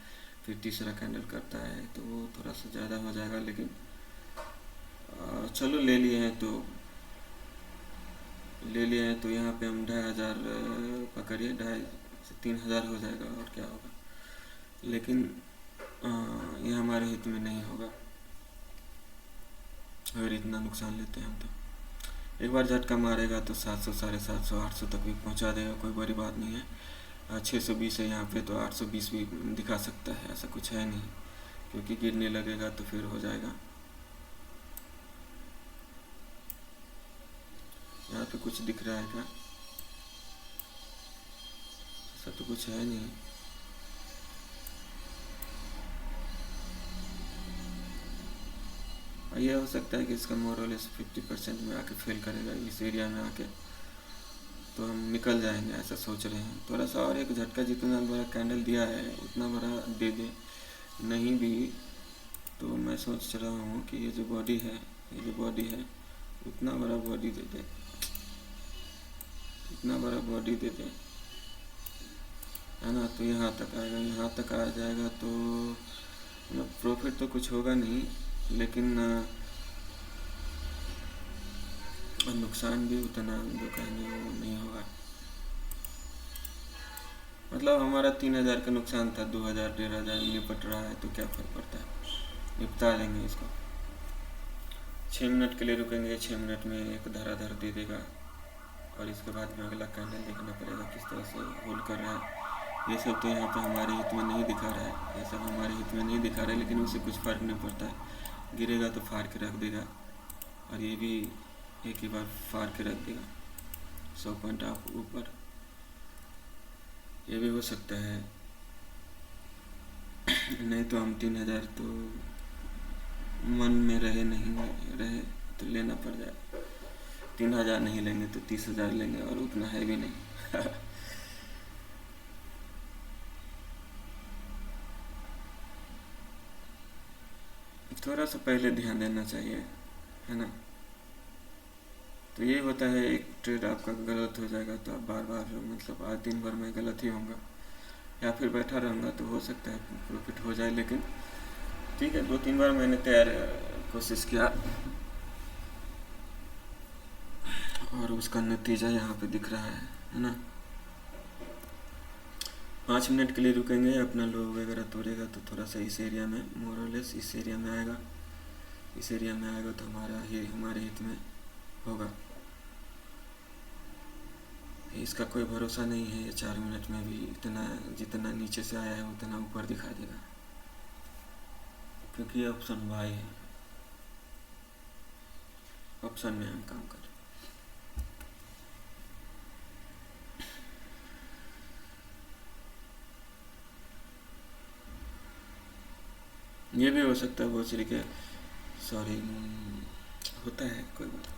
फिर तीसरा कैंडल करता है, तो वो थोड़ा सा ज़्यादा हो जाएगा। लेकिन चलो ले लिए हैं तो यहाँ पे हम 2500 पकड़िए, 2500 से 3000 हो जाएगा और क्या होगा। लेकिन ये हमारे हित में नहीं होगा अगर इतना नुकसान लेते हैं हम। तो एक बार झटका मारेगा तो 700 750 800 तक भी पहुंचा देगा, कोई बड़ी बात नहीं है। 620 है यहाँ पे, तो 820 भी दिखा सकता है, ऐसा कुछ है नहीं। क्योंकि गिरने लगेगा तो फिर हो जाएगा। यहाँ पे कुछ दिख रहा है क्या? ऐसा तो कुछ है नहीं। ये हो सकता है कि इसका मोरलेस 50% में आके फेल करेगा इस एरिया में आके, तो हम निकल जाएंगे ऐसा सोच रहे हैं। थोड़ा सा और एक झटका, जितना बड़ा कैंडल दिया है उतना बड़ा दे दे, नहीं भी तो मैं सोच रहा हूँ कि ये जो बॉडी है उतना बड़ा बॉडी दे दे, इतना बड़ा बॉडी दे दे, है ना। तो यहाँ तक आएगा, यहाँ तक आ जाएगा तो प्रॉफिट तो कुछ होगा नहीं, लेकिन नुकसान भी उतना जो कहेंगे वो नहीं होगा। मतलब हमारा 3000 का नुकसान था, 2000 1500 निपट रहा है, तो क्या फ़र्क पड़ता है, निपटा लेंगे इसको। 6 मिनट के लिए रुकेंगे, 6 मिनट में एक धराधर दे देगा, और इसके बाद में अगला कैंडल देखना पड़ेगा किस तरह से होल्ड कर रहा है। ये सब तो यहाँ पे हमारे हित में नहीं दिखा रहा है, ये सब हमारे हित में नहीं दिखा रहा है, लेकिन उससे कुछ फ़र्क नहीं पड़ता है। गिरेगा तो फाड़ के रख देगा, और ये भी एक ही बार फाड़ के रख देगा 100 पॉइंट आप ऊपर। ये भी हो सकता है। नहीं तो हम 3000 तो मन में रहे, नहीं रहे तो लेना पड़ जाए। 3000 नहीं लेंगे तो 30,000 लेंगे, और उतना है भी नहीं। थोड़ा सा पहले ध्यान देना चाहिए, है ना। तो ये होता है, एक ट्रेड आपका गलत हो जाएगा तो आप बार बार मतलब आज दिन भर में गलत ही होगा, या फिर बैठा रहूँगा तो हो सकता है प्रॉफिट हो जाए। लेकिन ठीक है, 2-3 बार मैंने कोशिश किया, और उसका नतीजा यहाँ पे दिख रहा है ना। 5 मिनट के लिए रुकेंगे, अपना लो वगैरह तोड़ेगा तो थोड़ा सा इस एरिया में, मोरलेस इस एरिया में आएगा। इस एरिया में आएगा तो हमारे हित में होगा। इसका कोई भरोसा नहीं है, ये 4 मिनट में भी इतना जितना नीचे से आया है उतना ऊपर दिखा देगा, क्योंकि ये ऑप्शन बाय है, ऑप्शन में हम काम करें। ये भी हो सकता है बहुत तरीके, सॉरी होता है कोई बात।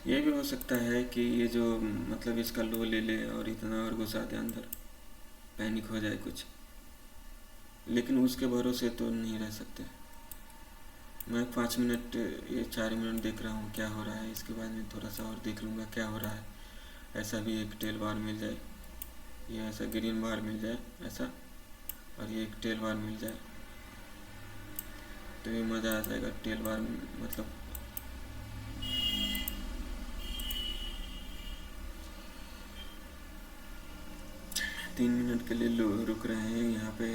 ये भी हो सकता है कि ये जो मतलब इसका लो ले ले और इतना और घुसा दे अंदर, पैनिक हो जाए कुछ, लेकिन उसके भरोसे तो नहीं रह सकते। मैं 5 मिनट ये 4 मिनट देख रहा हूँ क्या हो रहा है, इसके बाद में थोड़ा सा और देख लूँगा क्या हो रहा है। ऐसा भी एक टेल बार मिल जाए, ये ऐसा ग्रीन बार मिल जाए ऐसा, और ये एक टेल बार मिल जाए तो ये मज़ा आ जाएगा। टेल बार मतलब 3 मिनट के लिए रुक रहे हैं यहाँ पे,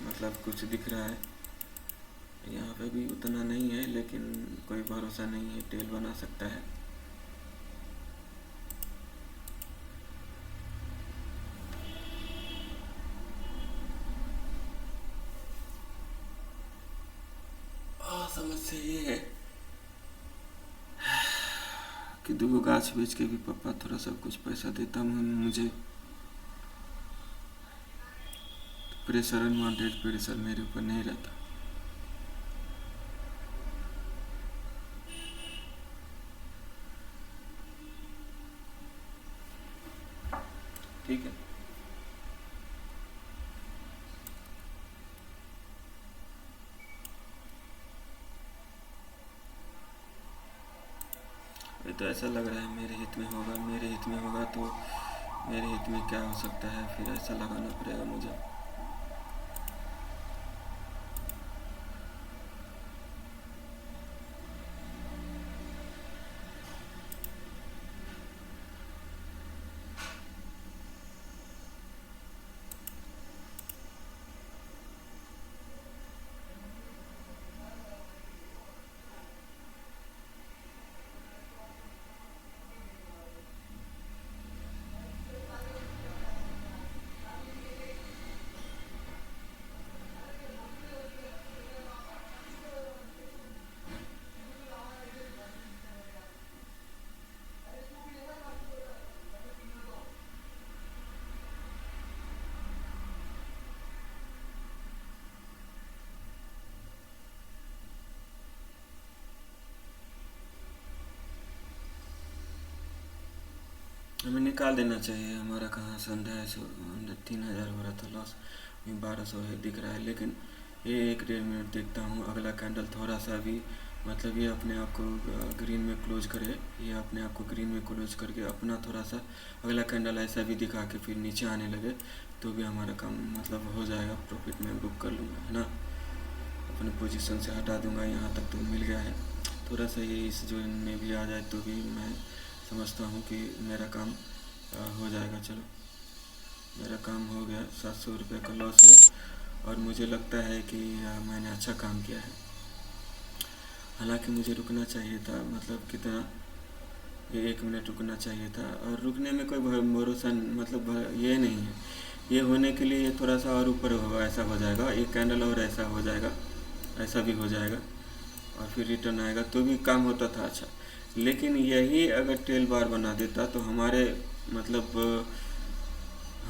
मतलब कुछ दिख रहा है। यहाँ पे भी उतना नहीं है, लेकिन कोई भरोसा नहीं है, टेल बना सकता है। समस्या ये है कि 2 गाछ बेच के भी पापा थोड़ा सा कुछ पैसा देता मुझे। प्रेशर, अनवांटेड प्रेशर मेरे ऊपर नहीं रहता। ठीक है। ये तो ऐसा लग रहा है मेरे हित में होगा, मेरे हित में होगा तो मेरे हित में क्या हो सकता है, फिर ऐसा लगाना पड़ेगा मुझे। हमें निकाल देना चाहिए, हमारा कहाँ से 3,000 हो रहा था लॉस, 1200 है दिख रहा है। लेकिन ये 1-1.5 मिनट देखता हूँ, अगला कैंडल थोड़ा सा भी मतलब ये अपने आप को ग्रीन में क्लोज करे, ये अपने आप को ग्रीन में क्लोज करके अपना थोड़ा सा अगला कैंडल ऐसा भी दिखा के फिर नीचे आने लगे तो भी हमारा काम मतलब हो जाएगा, प्रॉफिट में बुक कर लूँगा, है ना। अपने पोजीशन से हटा दूँगा, यहाँ तक तो मिल गया है। थोड़ा सा ये इस जोन में भी आ जाए तो भी मैं समझता हूँ कि मेरा काम हो जाएगा। चलो मेरा काम हो गया, 700 रुपये का लॉस है और मुझे लगता है कि मैंने अच्छा काम किया है। हालांकि मुझे रुकना चाहिए था, मतलब कितना, ये 1 मिनट रुकना चाहिए था और रुकने में कोई भरोसा मतलब ये नहीं है। ये होने के लिए ये थोड़ा सा और ऊपर होगा, ऐसा हो जाएगा, एक कैंडल और ऐसा हो जाएगा, ऐसा भी हो जाएगा और फिर रिटर्न आएगा तो भी काम होता था अच्छा। लेकिन यही अगर टेल बार बना देता तो हमारे मतलब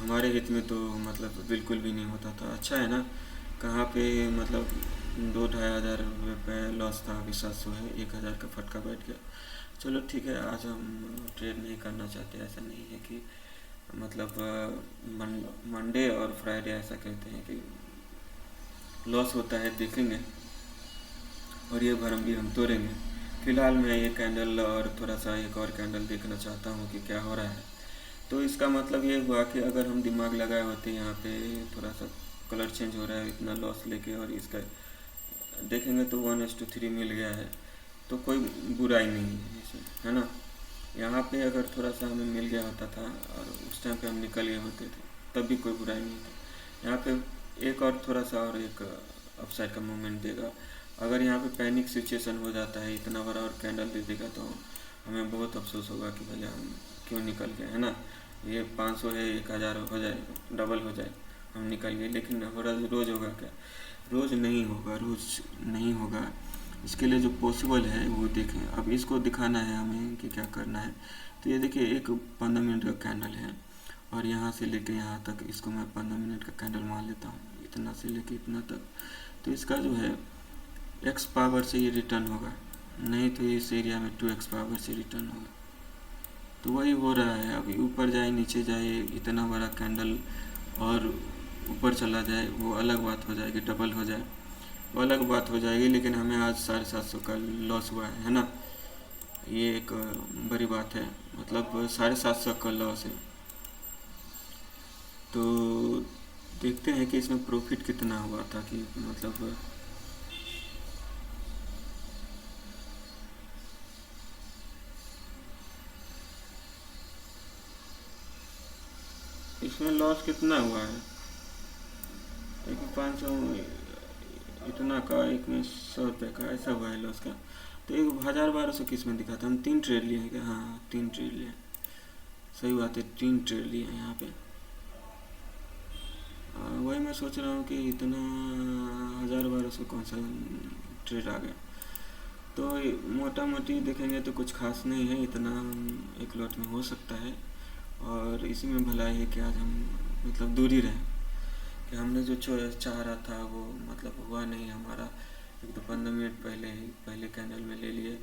हमारे हित में तो मतलब बिल्कुल भी नहीं होता था। अच्छा है ना, कहाँ पे मतलब 2-2.5 हज़ार रुपये लॉस था, अभी 700 है, 1,000 का फटका बैठ गया। चलो ठीक है, आज हम ट्रेड नहीं करना चाहते, ऐसा नहीं है कि मतलब मंडे और फ्राइडे ऐसा कहते हैं कि लॉस होता है, देखेंगे और ये भरम भी हम तोड़ेंगे। फिलहाल मैं ये कैंडल और थोड़ा सा एक और कैंडल देखना चाहता हूँ कि क्या हो रहा है। तो इसका मतलब ये हुआ कि अगर हम दिमाग लगाए होते यहाँ पे, थोड़ा सा कलर चेंज हो रहा है इतना लॉस लेके और इसका देखेंगे तो 1:3 मिल गया है, तो कोई बुराई नहीं है इसमें, है ना। यहाँ पे अगर थोड़ा सा हमें मिल गया होता था और उस टाइम पे हम निकल गए होते थे तब भी कोई बुराई नहीं था। यहाँ पे एक और थोड़ा सा और एक अपसाइड का मूवमेंट देगा। अगर यहाँ पे पैनिक सिचुएशन हो जाता है, इतना बड़ा और कैंडल दे देगा तो हमें बहुत अफसोस होगा कि भैया हम क्यों निकल गए, है ना। ये 500 है, 1,000 हो जाए, डबल हो जाए, हम निकल गए। लेकिन रोज़ होगा क्या? रोज़ नहीं होगा, रोज़ नहीं होगा। इसके लिए जो पॉसिबल है वो देखें। अब इसको दिखाना है हमें कि क्या करना है। तो ये देखिए, एक 15 मिनट का कैंडल है और यहाँ से लेके यहाँ तक इसको मैं 15 मिनट का कैंडल मान लेता हूँ, इतना से लेके इतना तक। तो इसका जो है x पावर से ये रिटर्न होगा, नहीं तो इस एरिया में 2x पावर से रिटर्न होगा। तो वही हो रहा है। अभी ऊपर जाए नीचे जाए, इतना बड़ा कैंडल और ऊपर चला जाए वो अलग बात हो जाएगी, डबल हो जाए वो अलग बात हो जाएगी। लेकिन हमें आज 750 का लॉस हुआ है ना, ये एक बड़ी बात है। मतलब 750 का लॉस है। तो देखते हैं कि इसमें प्रॉफिट कितना हुआ था, कि मतलब इसमें लॉस कितना हुआ है। एक में 500 इतना का, एक में 100 रुपये का, ऐसा हुआ है लॉस का। तो 1,000-1,200 किस में दिखा था, हम 3 ट्रेड लिए हैं क्या? हाँ 3 ट्रेड लिए, सही बात है, 3 ट्रेड लिए हैं यहाँ पे। वही मैं सोच रहा हूँ कि इतना 1,000-1,200 कौन सा ट्रेड आ गया। तो मोटा मोटी देखेंगे तो कुछ खास नहीं है, इतना एक लॉट में हो सकता है। और इसी में भलाई है कि आज हम मतलब दूर ही रहें, कि हमने जो चाह रहा था वो मतलब हुआ नहीं हमारा। एक तो 15 मिनट पहले ही पहले कैंडल में ले लिए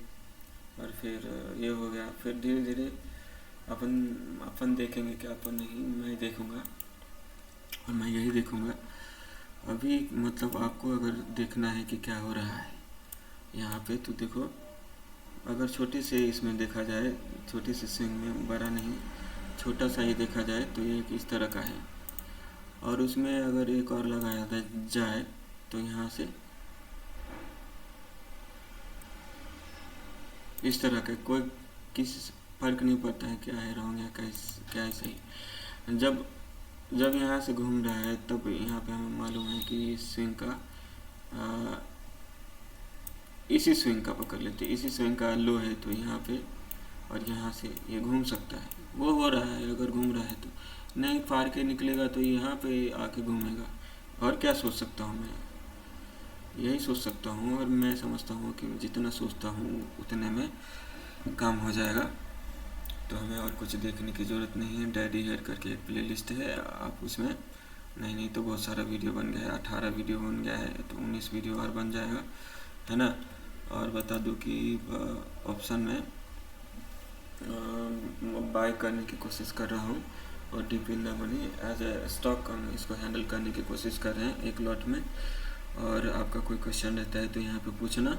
और फिर ये हो गया। फिर धीरे धीरे अपन अपन देखेंगे कि अपन नहीं, मैं देखूँगा और मैं यही देखूँगा। अभी मतलब आपको अगर देखना है कि क्या हो रहा है यहाँ पे, तो देखो, अगर छोटे से इसमें देखा जाए, छोटी सी स्विंग में, बड़ा नहीं, छोटा सा ही देखा जाए तो ये इस तरह का है। और उसमें अगर एक और लगाया जाए तो यहाँ से इस तरह का कोई किसी से फर्क नहीं पड़ता है क्या है रॉन्ग या क्या है सही। जब जब यहाँ से घूम रहा है तब यहाँ पे हमें मालूम है कि इस स्विंग का इसी स्विंग का पकड़ लेते, इसी स्विंग का लो है तो यहाँ पे, और यहाँ से ये घूम सकता है। वो हो रहा है, अगर घूम रहा है तो नहीं फाड़ के निकलेगा तो यहाँ पे आके घूमेगा। और क्या सोच सकता हूँ मैं, यही सोच सकता हूँ। और मैं समझता हूँ कि जितना सोचता हूँ उतने में काम हो जाएगा। तो हमें और कुछ देखने की ज़रूरत नहीं है। डैडी हेयर करके एक प्लेलिस्ट है, आप उसमें नहीं तो बहुत सारा वीडियो बन गया है, 18 वीडियो बन गया है, तो 19 वीडियो और बन जाएगा, है ना। और बता दूं कि ऑप्शन में बाय करने की कोशिश कर रहा हूँ और deep in the money as a stock हम इसको हैंडल करने की कोशिश कर रहे हैं एक लॉट में। और आपका कोई क्वेश्चन रहता है तो यहाँ पे पूछना।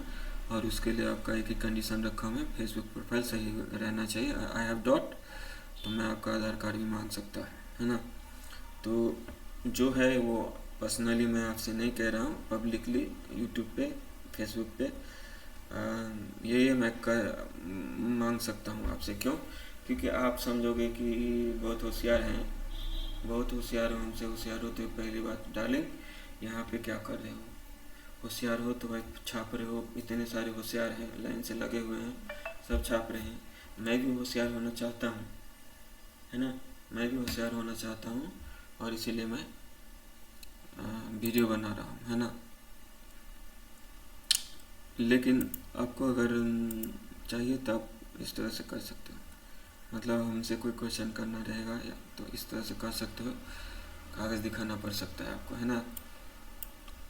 और उसके लिए आपका एक ही कंडीशन रखा हूँ, फेसबुक प्रोफाइल सही रहना चाहिए। आई हैव डॉट, तो मैं आपका आधार कार्ड भी मांग सकता है ना। तो जो है वो पर्सनली मैं आपसे नहीं कह रहा हूँ, पब्लिकली यूट्यूब पे, फेसबुक पे ये मैं मांग सकता हूँ आपसे। क्यों? क्योंकि आप समझोगे कि बहुत होशियार हैं, बहुत होशियार हो, हमसे होशियार हो। तो पहली बात, डार्लिंग यहाँ पे क्या कर रहे हो? होशियार हो तो भाई छाप रहे हो, इतने सारे होशियार हैं लाइन से लगे हुए हैं, सब छाप रहे हैं। मैं भी होशियार होना चाहता हूँ, है ना, मैं भी होशियार होना चाहता हूँ और इसीलिए मैं वीडियो बना रहा हूँ, है ना। लेकिन आपको अगर चाहिए तो आप इस तरह से कर सकते हो। मतलब हमसे कोई क्वेश्चन करना रहेगा या तो इस तरह से कर सकते हो, कागज़ दिखाना पड़ सकता है आपको, है ना।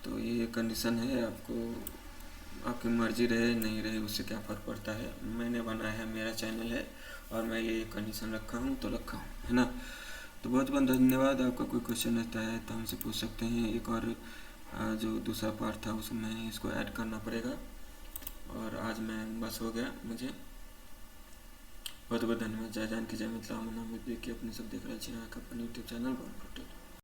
तो ये कंडीशन है, आपको आपकी मर्जी रहे नहीं रहे उससे क्या फ़र्क पड़ता है। मैंने बनाया है, मेरा चैनल है और मैं ये कंडीशन रखा हूँ तो रखा हूँ, है ना। तो बहुत बहुत धन्यवाद। आपका कोई क्वेश्चन रहता है तो हमसे पूछ सकते हैं। एक और जो दूसरा पार्ट था उसमें इसको ऐड करना पड़ेगा। और आज मैं बस हो गया मुझे। बहुत बहुत धन्यवाद। जय जान की जय मिथिला। देखिए अपने सब देख रहे हैं अपन यूट्यूब चैनल।